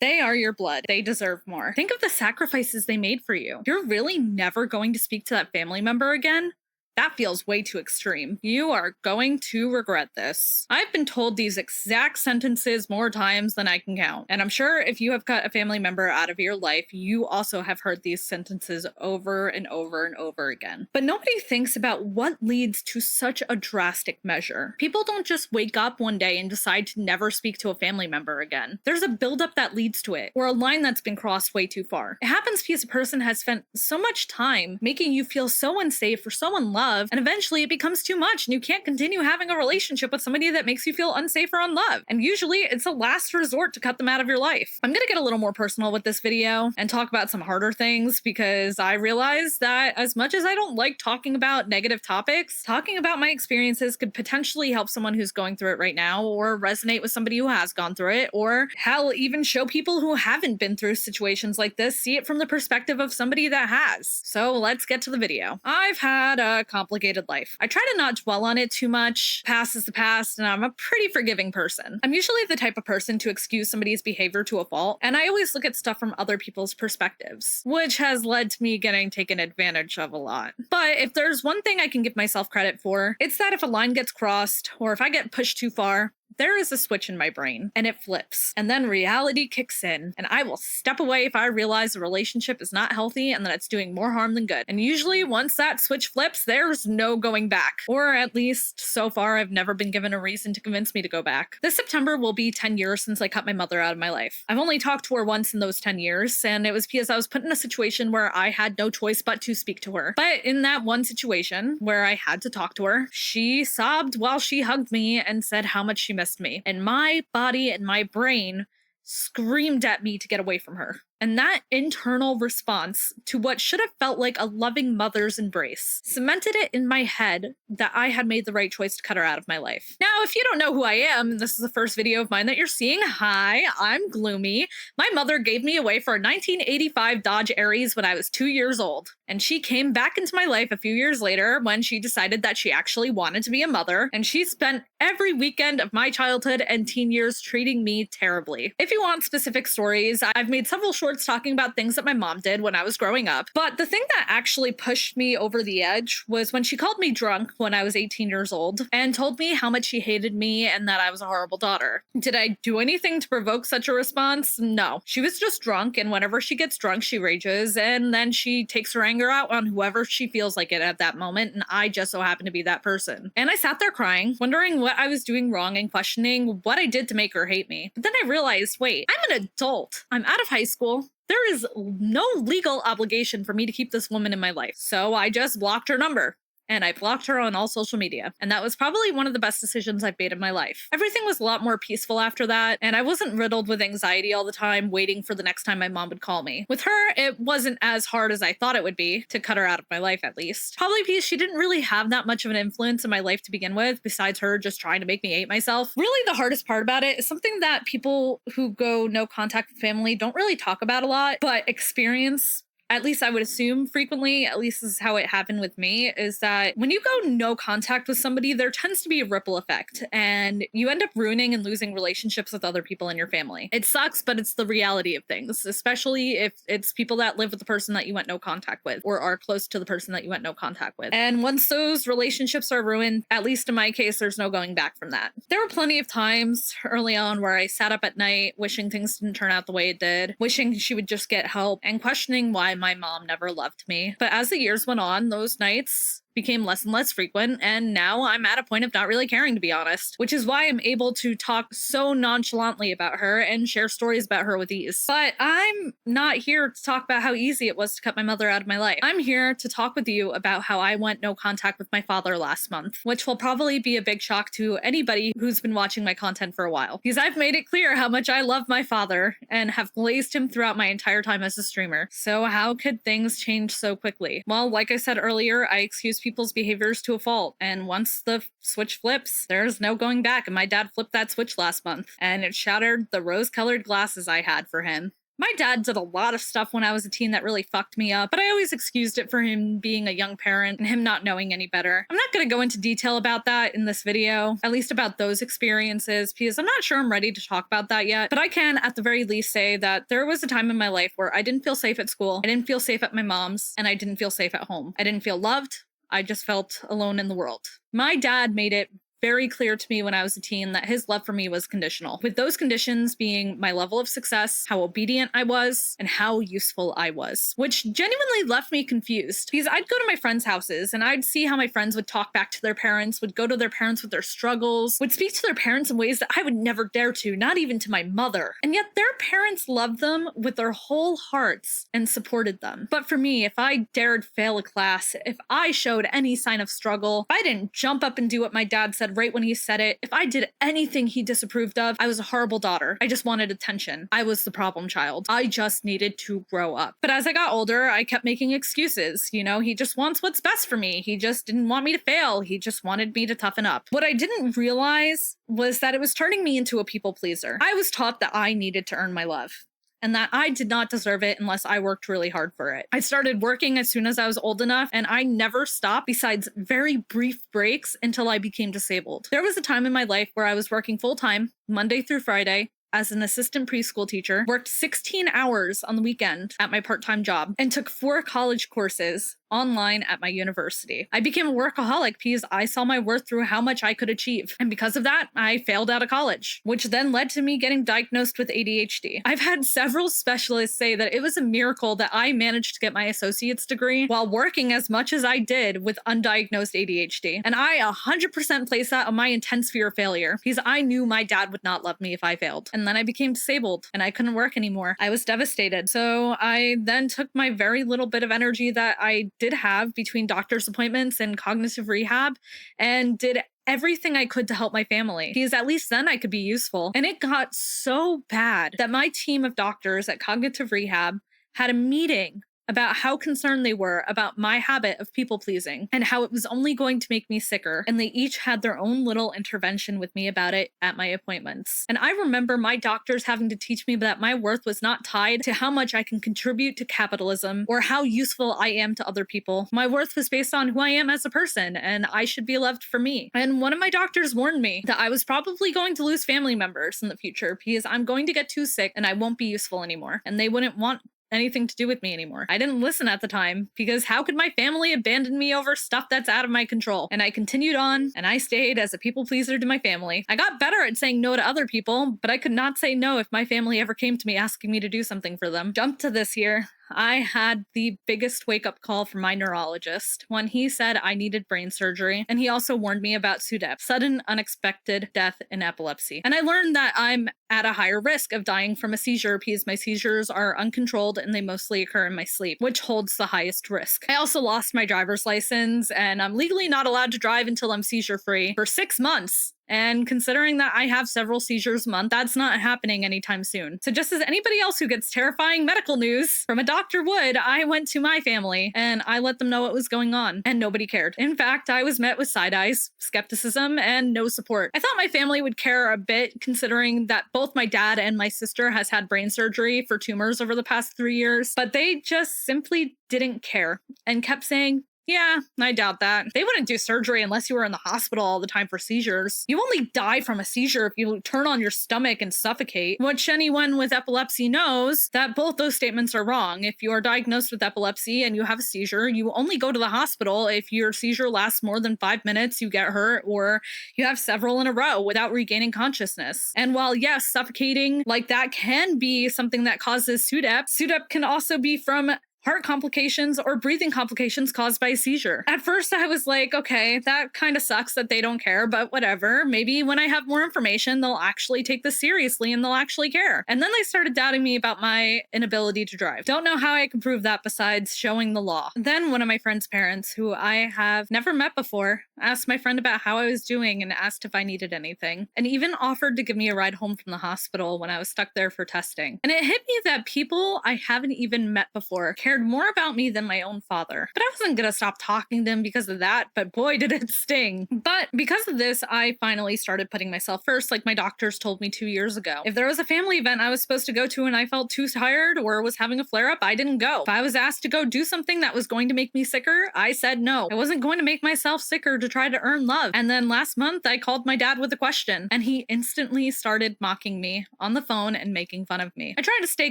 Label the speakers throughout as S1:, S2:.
S1: They are your blood. They deserve more. Think of the sacrifices they made for you. You're really never going to speak to that family member again? That feels way too extreme. You are going to regret this. I've been told these exact sentences more times than I can count. And I'm sure if you have cut a family member out of your life, you also have heard these sentences over and over and over again. But nobody thinks about what leads to such a drastic measure. People don't just wake up one day and decide to never speak to a family member again. There's a buildup that leads to it, or a line that's been crossed way too far. It happens because a person has spent so much time making you feel so unsafe or so unloved, and eventually it becomes too much and you can't continue having a relationship with somebody that makes you feel unsafe or unloved. And usually it's a last resort to cut them out of your life. I'm gonna get a little more personal with this video and talk about some harder things, because I realize that as much as I don't like talking about negative topics, talking about my experiences could potentially help someone who's going through it right now, or resonate with somebody who has gone through it, or hell, even show people who haven't been through situations like this see it from the perspective of somebody that has. So let's get to the video. I've had a complicated life. I try to not dwell on it too much. Past is the past, and I'm a pretty forgiving person. I'm usually the type of person to excuse somebody's behavior to a fault, and I always look at stuff from other people's perspectives, which has led to me getting taken advantage of a lot. But if there's one thing I can give myself credit for, it's that if a line gets crossed, or if I get pushed too far, there is a switch in my brain and it flips, and then reality kicks in, and I will step away if I realize the relationship is not healthy and that it's doing more harm than good. And usually once that switch flips, there's no going back. Or at least so far, I've never been given a reason to convince me to go back. This September will be 10 years since I cut my mother out of my life. I've only talked to her once in those 10 years, and it was because I was put in a situation where I had no choice but to speak to her. But in that one situation where I had to talk to her, she sobbed while she hugged me and said how much she missed me. And my body and my brain screamed at me to get away from her. And that internal response to what should have felt like a loving mother's embrace cemented it in my head that I had made the right choice to cut her out of my life. Now, if you don't know who I am, and this is the first video of mine that you're seeing, hi, I'm Gloomy. My mother gave me away for a 1985 Dodge Aries when I was 2 years old. And she came back into my life a few years later when she decided that she actually wanted to be a mother. And she spent every weekend of my childhood and teen years treating me terribly. If you want specific stories, I've made several shorts talking about things that my mom did when I was growing up. But the thing that actually pushed me over the edge was when she called me drunk when I was 18 years old and told me how much she hated me and that I was a horrible daughter. Did I do anything to provoke such a response? No. She was just drunk, and whenever she gets drunk, she rages, and then she takes her anger out on whoever she feels like it at that moment, and I just so happen to be that person. And I sat there crying, wondering what I was doing wrong and questioning what I did to make her hate me. But then I realized, wait, I'm an adult. I'm out of high school. There is no legal obligation for me to keep this woman in my life. So I just blocked her number. And I blocked her on all social media. And that was probably one of the best decisions I've made in my life. Everything was a lot more peaceful after that, and I wasn't riddled with anxiety all the time, waiting for the next time my mom would call me. With her, it wasn't as hard as I thought it would be, to cut her out of my life at least. Probably because she didn't really have that much of an influence in my life to begin with, besides her just trying to make me hate myself. Really, the hardest part about it is something that people who go no contact with family don't really talk about a lot, but experience, at least I would assume frequently, at least this is how it happened with me, is that when you go no contact with somebody, there tends to be a ripple effect, and you end up ruining and losing relationships with other people in your family. It sucks, but it's the reality of things, especially if it's people that live with the person that you went no contact with, or are close to the person that you went no contact with. And once those relationships are ruined, at least in my case, there's no going back from that. There were plenty of times early on where I sat up at night wishing things didn't turn out the way it did, wishing she would just get help, and questioning why my mom never loved me. But as the years went on, those nights became less and less frequent, and now I'm at a point of not really caring, to be honest, which is why I'm able to talk so nonchalantly about her and share stories about her with ease. But I'm not here to talk about how easy it was to cut my mother out of my life. I'm here to talk with you about how I went no contact with my father last month, which will probably be a big shock to anybody who's been watching my content for a while, because I've made it clear how much I love my father and have glazed him throughout my entire time as a streamer. So how could things change so quickly? Well, like I said earlier, I excuse people's behaviors to a fault, and once the switch flips, there's no going back, and my dad flipped that switch last month, and it shattered the rose-colored glasses I had for him. My dad did a lot of stuff when I was a teen that really fucked me up, but I always excused it for him being a young parent and him not knowing any better. I'm not going to go into detail about that in this video, at least about those experiences, because I'm not sure I'm ready to talk about that yet. But I can, at the very least, say that there was a time in my life where I didn't feel safe at school, I didn't feel safe at my mom's, and I didn't feel safe at home. I didn't feel loved. I just felt alone in the world. My dad made it very clear to me when I was a teen that his love for me was conditional, with those conditions being my level of success, how obedient I was, and how useful I was, which genuinely left me confused because I'd go to my friends' houses and I'd see how my friends would talk back to their parents, would go to their parents with their struggles, would speak to their parents in ways that I would never dare to, not even to my mother. And yet their parents loved them with their whole hearts and supported them. But for me, if I dared fail a class, if I showed any sign of struggle, if I didn't jump up and do what my dad said right when he said it, if I did anything he disapproved of, I was a horrible daughter. I just wanted attention. I was the problem child. I just needed to grow up. But as I got older, I kept making excuses. You know, he just wants what's best for me. He just didn't want me to fail. He just wanted me to toughen up. What I didn't realize was that it was turning me into a people pleaser. I was taught that I needed to earn my love, and that I did not deserve it unless I worked really hard for it. I started working as soon as I was old enough, and I never stopped besides very brief breaks until I became disabled. There was a time in my life where I was working full-time, Monday through Friday, as an assistant preschool teacher, worked 16 hours on the weekend at my part-time job, and took 4 college courses online at my university. I became a workaholic because I saw my worth through how much I could achieve. And because of that, I failed out of college, which then led to me getting diagnosed with ADHD. I've had several specialists say that it was a miracle that I managed to get my associate's degree while working as much as I did with undiagnosed ADHD. And I 100% place that on my intense fear of failure because I knew my dad would not love me if I failed. And then I became disabled and I couldn't work anymore. I was devastated. So I then took my very little bit of energy that I did have between doctor's appointments and cognitive rehab and did everything I could to help my family because at least then I could be useful. And it got so bad that my team of doctors at cognitive rehab had a meeting about how concerned they were about my habit of people pleasing and how it was only going to make me sicker. And they each had their own little intervention with me about it at my appointments. And I remember my doctors having to teach me that my worth was not tied to how much I can contribute to capitalism or how useful I am to other people. My worth was based on who I am as a person, and I should be loved for me. And one of my doctors warned me that I was probably going to lose family members in the future because I'm going to get too sick and I won't be useful anymore. And they wouldn't want anything to do with me anymore. I didn't listen at the time because how could my family abandon me over stuff that's out of my control? And I continued on and I stayed as a people pleaser to my family. I got better at saying no to other people, but I could not say no if my family ever came to me asking me to do something for them. Jump to this year. I had the biggest wake-up call from my neurologist when he said I needed brain surgery, and he also warned me about SUDEP, sudden unexpected death in epilepsy. And I learned that I'm at a higher risk of dying from a seizure because my seizures are uncontrolled and they mostly occur in my sleep, which holds the highest risk. I also lost my driver's license, and I'm legally not allowed to drive until I'm seizure-free for 6 months. And considering that I have several seizures a month, that's not happening anytime soon. So just as anybody else who gets terrifying medical news from a doctor would, I went to my family and I let them know what was going on, and nobody cared. In fact, I was met with side eyes, skepticism, and no support. I thought my family would care a bit considering that both my dad and my sister has had brain surgery for tumors over the past 3 years, but they just simply didn't care and kept saying, yeah, I doubt that. They wouldn't do surgery unless you were in the hospital all the time for seizures. You only die from a seizure if you turn on your stomach and suffocate, which anyone with epilepsy knows that both those statements are wrong. If you are diagnosed with epilepsy and you have a seizure, you only go to the hospital if your seizure lasts more than 5 minutes, you get hurt, or you have several in a row without regaining consciousness. And while yes, suffocating like that can be something that causes SUDEP, SUDEP can also be from heart complications or breathing complications caused by a seizure. At first, I was like, okay, that kind of sucks that they don't care, but whatever. Maybe when I have more information, they'll actually take this seriously and they'll actually care. And then they started doubting me about my inability to drive. Don't know how I can prove that besides showing the law. Then one of my friend's parents, who I have never met before, asked my friend about how I was doing and asked if I needed anything, and even offered to give me a ride home from the hospital when I was stuck there for testing. And it hit me that people I haven't even met before cared cared more about me than my own father. But I wasn't gonna stop talking to him because of that, but boy, did it sting. But because of this, I finally started putting myself first, like my doctors told me 2 years ago. If there was a family event I was supposed to go to and I felt too tired or was having a flare up, I didn't go. If I was asked to go do something that was going to make me sicker, I said no. I wasn't going to make myself sicker to try to earn love. And then last month, I called my dad with a question, and he instantly started mocking me on the phone and making fun of me. I tried to stay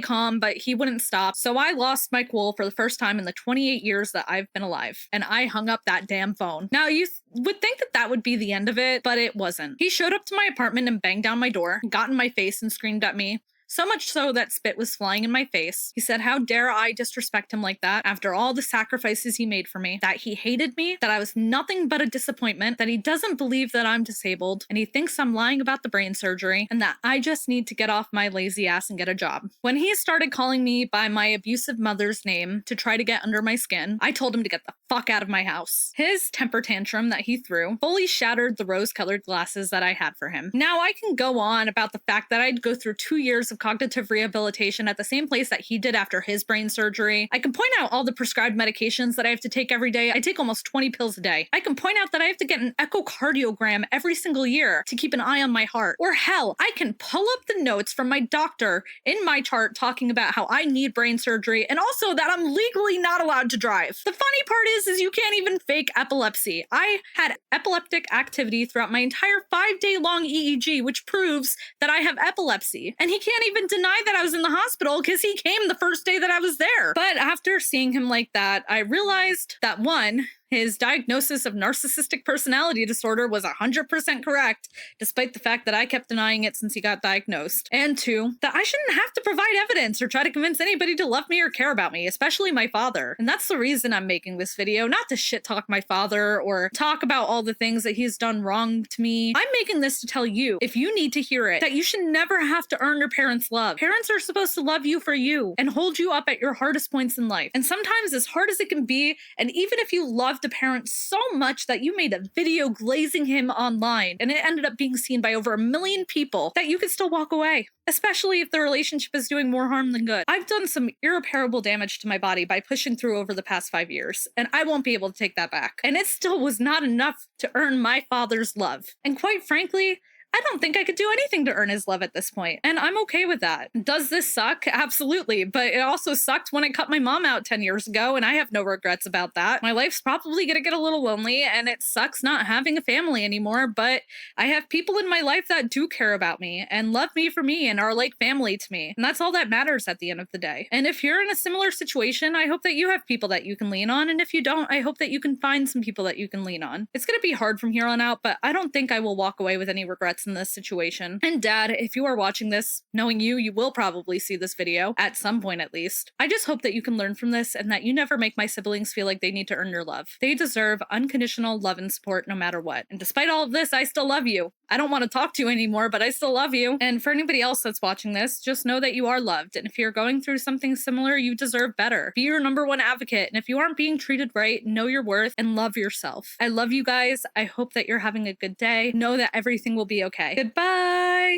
S1: calm, but he wouldn't stop. So I lost my cool for the first time in the 28 years that I've been alive, and I hung up that damn phone. Now, you would think that that would be the end of it, but it wasn't. He showed up to my apartment and banged down my door, got in my face and screamed at me. So much so that spit was flying in my face. He said, how dare I disrespect him like that after all the sacrifices he made for me, that he hated me, that I was nothing but a disappointment, that he doesn't believe that I'm disabled, and he thinks I'm lying about the brain surgery, and that I just need to get off my lazy ass and get a job. When he started calling me by my abusive mother's name to try to get under my skin, I told him to get the fuck out of my house. His temper tantrum that he threw fully shattered the rose-colored glasses that I had for him. Now I can go on about the fact that I'd go through 2 years of cognitive rehabilitation at the same place that he did after his brain surgery. I can point out all the prescribed medications that I have to take every day. I take almost 20 pills a day. I can point out that I have to get an echocardiogram every single year to keep an eye on my heart. Or hell, I can pull up the notes from my doctor in my chart talking about how I need brain surgery and also that I'm legally not allowed to drive. The funny part is you can't even fake epilepsy. I had epileptic activity throughout my entire 5-day long EEG, which proves that I have epilepsy. And he can't even deny that I was in the hospital because he came the first day that I was there. But after seeing him like that, I realized that one, his diagnosis of narcissistic personality disorder was 100% correct, despite the fact that I kept denying it since he got diagnosed. And two, that I shouldn't have to provide evidence or try to convince anybody to love me or care about me, especially my father. And that's the reason I'm making this video, not to shit talk my father or talk about all the things that he's done wrong to me. I'm making this to tell you, if you need to hear it, that you should never have to earn your parents' love. Parents are supposed to love you for you and hold you up at your hardest points in life. And sometimes, as hard as it can be, and even if you love a parent so much that you made a video glazing him online and it ended up being seen by over 1 million people, that you could still walk away, especially if the relationship is doing more harm than good. I've done some irreparable damage to my body by pushing through over the past 5 years, and I won't be able to take that back. And it still was not enough to earn my father's love. And quite frankly, I don't think I could do anything to earn his love at this point, and I'm okay with that. Does this suck? Absolutely, but it also sucked when I cut my mom out 10 years ago, and I have no regrets about that. My life's probably gonna get a little lonely, and it sucks not having a family anymore, but I have people in my life that do care about me and love me for me and are like family to me, and that's all that matters at the end of the day. And if you're in a similar situation, I hope that you have people that you can lean on, and if you don't, I hope that you can find some people that you can lean on. It's gonna be hard from here on out, but I don't think I will walk away with any regrets in this situation. And Dad, if you are watching this, knowing you will probably see this video at some point at least. I just hope that you can learn from this and that you never make my siblings feel like they need to earn your love. They deserve unconditional love and support no matter what. And despite all of this, I still love you. I don't want to talk to you anymore, but I still love you. And for anybody else that's watching this, just know that you are loved. And if you're going through something similar, you deserve better. Be your #1 advocate. And if you aren't being treated right, know your worth and love yourself. I love you guys. I hope that you're having a good day. Know that everything will be okay. Goodbye.